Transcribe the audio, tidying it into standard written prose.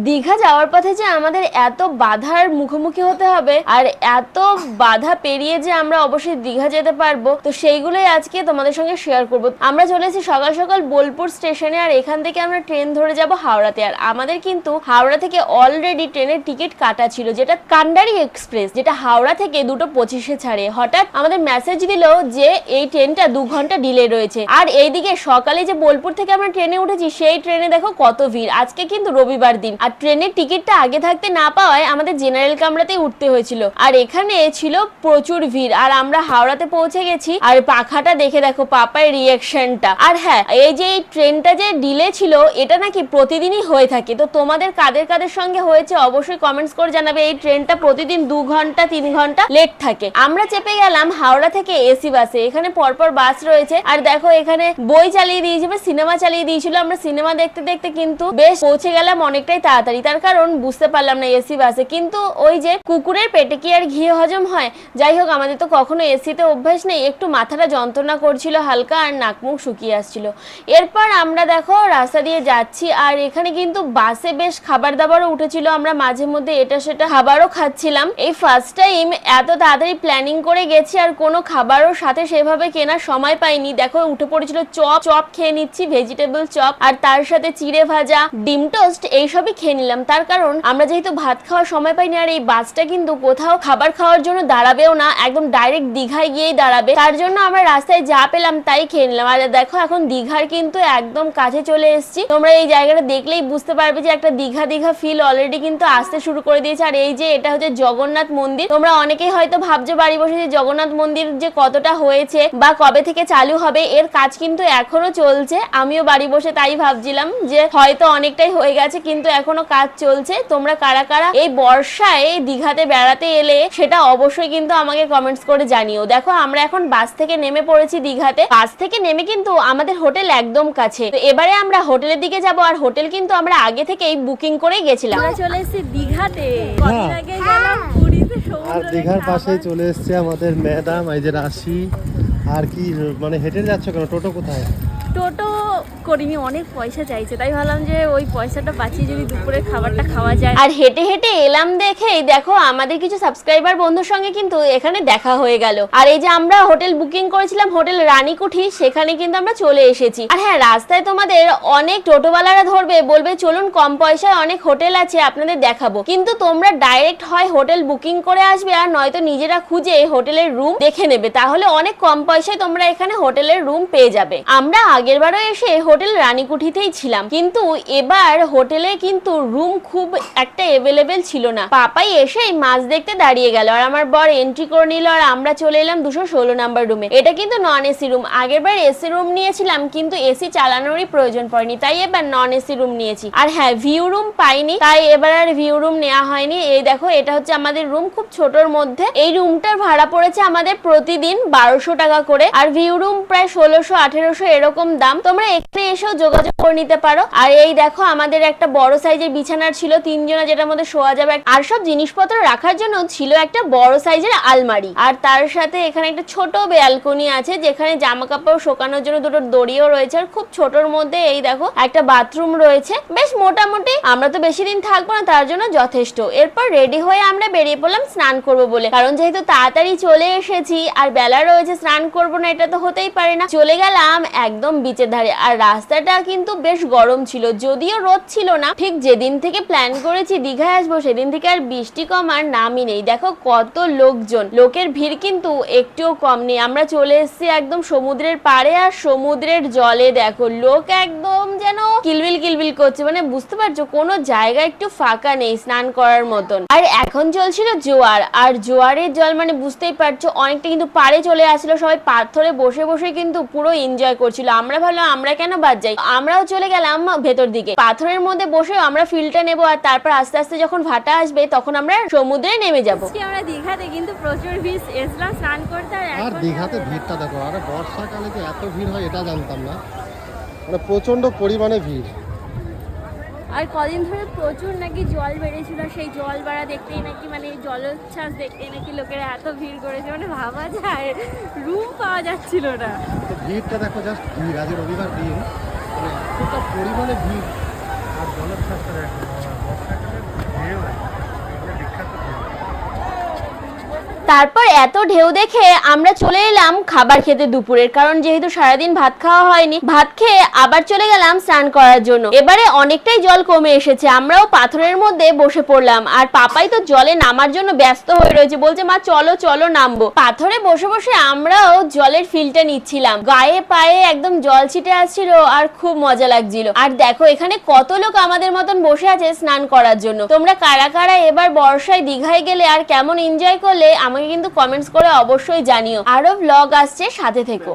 দীঘা যাওয়ার পথে যে আমাদের এত বাধার মুখোমুখি হতে হবে আর এত বাধা পেরিয়ে যে আমরা অবশ্যই দীঘা যেতে পারবো, তো সেইগুলোই আজকে তোমাদের সঙ্গে শেয়ার করবো। আমরা চলে এসেছি সকাল সকাল বোলপুর স্টেশনে, আর এখান থেকে আমরা ট্রেন ধরে যাব হাওড়াতে। আর আমাদের কিন্তু হাওড়া থেকে অলরেডি ট্রেনের টিকিট কাটা ছিল, যেটা কান্ডারি এক্সপ্রেস, যেটা হাওড়া থেকে 2:25-এ ছাড়ে। হঠাৎ আমাদের মেসেজ দিল যে এই ট্রেনটা 2 ঘন্টা ডিলে রয়েছে। আর এইদিকে সকালে যে বোলপুর থেকে আমরা ট্রেনে উঠেছি, সেই ট্রেনে দেখো কত ভিড়। আজকে কিন্তু রবিবার দিন, আর ট্রেনের টিকিটটা আগে থাকতে না পাওয়ায় আমাদের জেনারেল কামরাতেই উঠতে হয়েছিল। আর এখানে ছিল প্রচুর ভিড়। আর আমরা হাওড়াতে পৌঁছে গেছি, আর পাখাটা দেখে দেখো পাপার রিয়াকশনটা। আর হ্যাঁ, এই যে এই ট্রেনটা যে ডিলে ছিল, এটা নাকি প্রতিদিনই হয়ে থাকে। তো তোমাদের কাদের কাদের সঙ্গে হয়েছে অবশ্যই কমেন্টস করে জানাবে। এই ট্রেনটা প্রতিদিন 2 ঘন্টা 3 ঘন্টা লেট থাকে। আমরা চেপে গেলাম হাওড়া থেকে এসি বাসে। এখানে পরপর বাস রয়েছে, আর দেখো এখানে বই চালিয়ে দিয়েছে, সিনেমা চালিয়ে দিয়েছিল। আমরা সিনেমা দেখতে দেখতে কিন্তু বেশ পৌঁছে গেলাম অনেকটাই তাড়াতাড়ি। তার কারণ বুঝতে পারলাম না এসি বাসে, কিন্তু ওই যে কুকুরের পেটে কি আর ঘি হজম হয়। যাই হোক, আমাদের তো কখনো এসিতে অভ্যাস নেই, একটু মাথাটা যন্ত্রণা করছিল হালকা, আর নাক মুখ শুকিয়ে আসছিল। এরপর আমরা দেখো রাস্তা দিয়ে যাচ্ছি, আর এখানে কিন্তু বাসে বেশ খাবার দাবারও উঠেছিল। আমরা মাঝে মধ্যে এটা সেটা খাবারও খাচ্ছিলাম। এই ফার্স্ট টাইম এত তাড়াতাড়ি প্ল্যানিং করে গেছি, আর কোনো খাবারও সাথে সেভাবে কেনার সময় পাইনি। দেখো উঠে পড়েছিল চপ খেয়ে নিচ্ছি, ভেজিটেবল চপ, আর তার সাথে চিড়ে ভাজা, ডিম টোস্ট, এইসবই খেয়ে নিলাম। তার কারণ আমরা যেহেতু ভাত খাওয়ার সময় পাইনি, আর এই বাসটা কিন্তু কোথাও খাবার খাওয়ার জন্য দাঁড়াবেও না, একদম ডাইরেক্ট দীঘায় গিয়েই দাঁড়াবে। তার জন্য আমরা রাস্তায় যা পেলাম তাই খেয়ে নিলাম। আর দেখো এখন দীঘার কিন্তু একদম কাছে চলে এসেছি। তোমরা এই জায়গাটা দেখলেই বুঝতে পারবে যে একটা দীঘা দীঘা ফিল অলরেডি কিন্তু আসতে শুরু করে দিয়েছে। আর এই যে এটা হচ্ছে জগন্নাথ মন্দির। তোমরা অনেকেই হয়তো ভাবছো বাড়ি বসে যে জগন্নাথ মন্দির যে কতটা হয়েছে বা কবে থেকে চালু হবে, এর কাজ কিন্তু এখনো চলছে। আমিও বাড়ি বসে তাই ভাবছিলাম যে হয়তো অনেকটাই হয়ে গেছে, কিন্তু এখনো কাজ চলছে। তোমরা কারা কারা এই বর্ষায় দীঘাতে বেড়াতে এলে সেটা অবশ্যই কিন্তু আমাকে কমেন্টস করে জানিও। দেখো আমরা এখন বাস থেকে নেমে পড়েছি দীঘাতে। বাস থেকে নেমে কিন্তু আমাদের হোটেল একদম কাছে। তো এবারে আমরা হোটেলের দিকে যাব, আর হোটেল কিন্তু আমরা আগে থেকেই বুকিং করেই গেছিলাম। আমরা চলে এসেছি দীঘাতে। কদিন আগে গেলাম পুরীতে, আর দীঘার পাশেই চলে এসছে আমাদের ম্যাডাম, এই যে রাশি। আর কি মানে হেঁটে যাচ্ছ কেন? টোটো কোথায়? টোটো করিনি, অনেক পয়সা চাইছে, তাই ভাবলাম যে ওই পয়সাটা বাঁচিয়ে যদি দুপুরে খাবারটা খাওয়া যায়। আর হেঁটে হেঁটে এলাম দেখেই দেখো আমাদের কিছু সাবস্ক্রাইবার বন্ধুর সঙ্গে কিন্তু এখানে দেখা হয়ে গেল। আর এই যে আমরা হোটেল বুকিং করেছিলাম হোটেল রানীকুঠি, সেখানে কিন্তু আমরা চলে এসেছি। আর হ্যাঁ, রাস্তায় তোমাদের অনেক টোটোওয়ালারা ধরবে, বলবে চলুন কম পয়সায় অনেক হোটেল আছে আপনাদের দেখাবো, কিন্তু তোমরা ডাইরেক্ট হয় হোটেল বুকিং করে আসবে, আর নয়তো নিজেরা খুঁজে হোটেলের রুম দেখে নেবে, তাহলে অনেক কম পয়সায় তোমরা এখানে হোটেলের রুম পেয়ে যাবে। আমরা আগেরবারও এসে হোটেল রানীকুঠিতেই ছিলাম, কিন্তু এবার হোটেলে কিন্তু রুম খুব একটা অ্যাভেলেবেল ছিল না। পাপাই এসেই মাছ দেখতে দাঁড়িয়ে গেল, আর আমার বর এন্ট্রি করে নিল, আর আমরা চলে এলাম 216 নাম্বার রুমে। এটা কিন্তু নন এসি রুম। আগেরবার এসি রুম নিয়েছিলাম, কিন্তু এসি চালানোরই প্রয়োজন পড়েনি, তাই এবার নন এসি রুম নিয়েছি। আর হ্যাঁ, ভিউ রুম পাইনি, তাই এবার আর ভিউ রুম নেওয়া হয়নি। এই দেখো এটা হচ্ছে আমাদের রুম, খুব ছোটর মধ্যে। এই রুমটার ভাড়া পড়েছে আমাদের প্রতিদিন 1200 টাকা করে, আর ভিউ রুম প্রায় 1600-1800 এরকম দাম। তোমরা এখানে এসেও যোগাযোগ করে নিতে পারো। আর এই দেখো আমাদের একটা বড় সাইজের বিছানার ছিল 3 জনা, যেটার মধ্যে শোয়া যাবে, আর সব জিনিসপত্র রাখার জন্য ছিল একটা বড় সাইজের আলমারি। আর তার সাথে এখানে একটা ছোট ব্যালকনি আছে, যেখানে জামা কাপড় শুকানোর জন্য 2টো দড়িও রয়েছে। আর খুব ছোটর মধ্যে এই দেখো একটা বাথরুম রয়েছে। বেশ মোটামুটি, আমরা তো বেশি দিন থাকবো না, তার জন্য যথেষ্ট। এরপর রেডি হয়ে আমরা বেরিয়ে পড়লাম স্নান করবো বলে, কারণ যেহেতু তাড়াতাড়ি চলে এসেছি আর বেলা রয়েছে, স্নান করবো না এটা তো হতেই পারে না। চলে গেলাম একদম বিচের ধারে। আর রাস্তাটা কিন্তু বেশ গরম ছিল, যদিও রোদ ছিল না। ঠিক যেদিন থেকে প্ল্যান করেছি দীঘায় আসবো, সেদিন থেকে আর বৃষ্টি কমার নামই নেই। দেখো কত লোকজন, লোকের ভিড় কিন্তু একটুও কম নেই। আমরা চলে এসেছি একদম সমুদ্রের পাড়ে, আর সমুদ্রের জলে দেখো লোক একদম যেন কিলবিল কিলবিল করছে, মানে বুঝতে পারছো কোনো জায়গা একটু ফাঁকা নেই স্নান করার মতন। আর এখন চলছিল জোয়ার, আর জোয়ারের জল মানে বুঝতেই পারছো অনেকটা কিন্তু পাড়ে চলে আসলো। সবাই পাথরে বসে বসে কিন্তু পুরো এনজয় করছিল। আমরা ভাবলাম আমরা কেন বাদ যাই, আমরাও চলে গেলাম ভেতর দিকে। পাথরের মধ্যে বসে আমরা ফিলটা নেবো, আর তারপর আস্তে আস্তে যখন ভাটা আসবে তখন আমরা সমুদ্রে নেমে যাবো। আমরা দীঘাতে কিন্তু প্রচুর ভিড়, এসলাম স্নান করতে। আর দীঘাতে ভিড়টা দেখো, আর বর্ষাকালে যে এত ভিড় হয় এটা জানতাম না, মানে প্রচন্ড পরিমাণে ভিড়। আর কদিন ধরে প্রচুর নাকি জল বেড়েছিল, সেই জল বাড়া দেখতেই নাকি মানে জলোচ্ছ্বাস দেখতেই নাকি লোকেরা এত ভিড় করেছে, মানে ভাবা যায় রুম পাওয়া যাচ্ছিল না। ভিড়টা দেখো, জাস্ট ভিড়। আজ রবিবার দিন, মানে এতটা পরিমাণে ভিড়। আর জলোচ্ছ্বাসটা দেখো, বর্ষাকালে তারপর এত ঢেউ দেখে আমরা চলে এলাম খাবার খেতে দুপুরের, কারণ যেহেতু সারাদিন ভাত খাওয়া হয়নি, ভাত খেয়ে আবার চলে গেলাম স্নান করার জন্য। এবারে অনেকটাই জল কমে এসেছে, আমরাও পাথরের মধ্যে বসে পড়লাম, আর পাপাই তো জলে নামার জন্য ব্যস্ত হয়ে রয়েছে, বলছে মা চলো চলো নামবো। পাথরে বসে বসে আমরাও জলের ফিলটা নিচ্ছিলাম, গায়ে পায়ে একদম জল ছিটে আসছিল আর খুব মজা লাগছিল। আর দেখো এখানে কত লোক আমাদের মতন বসে আছে স্নান করার জন্য। তোমরা কারা কারা এবার বর্ষায় দীঘায় গেলে আর কেমন এনজয় করলে আমাকে কিন্তু কমেন্টস করে অবশ্যই জানিও। আরো ব্লগ আসছে, সাথে থেকো।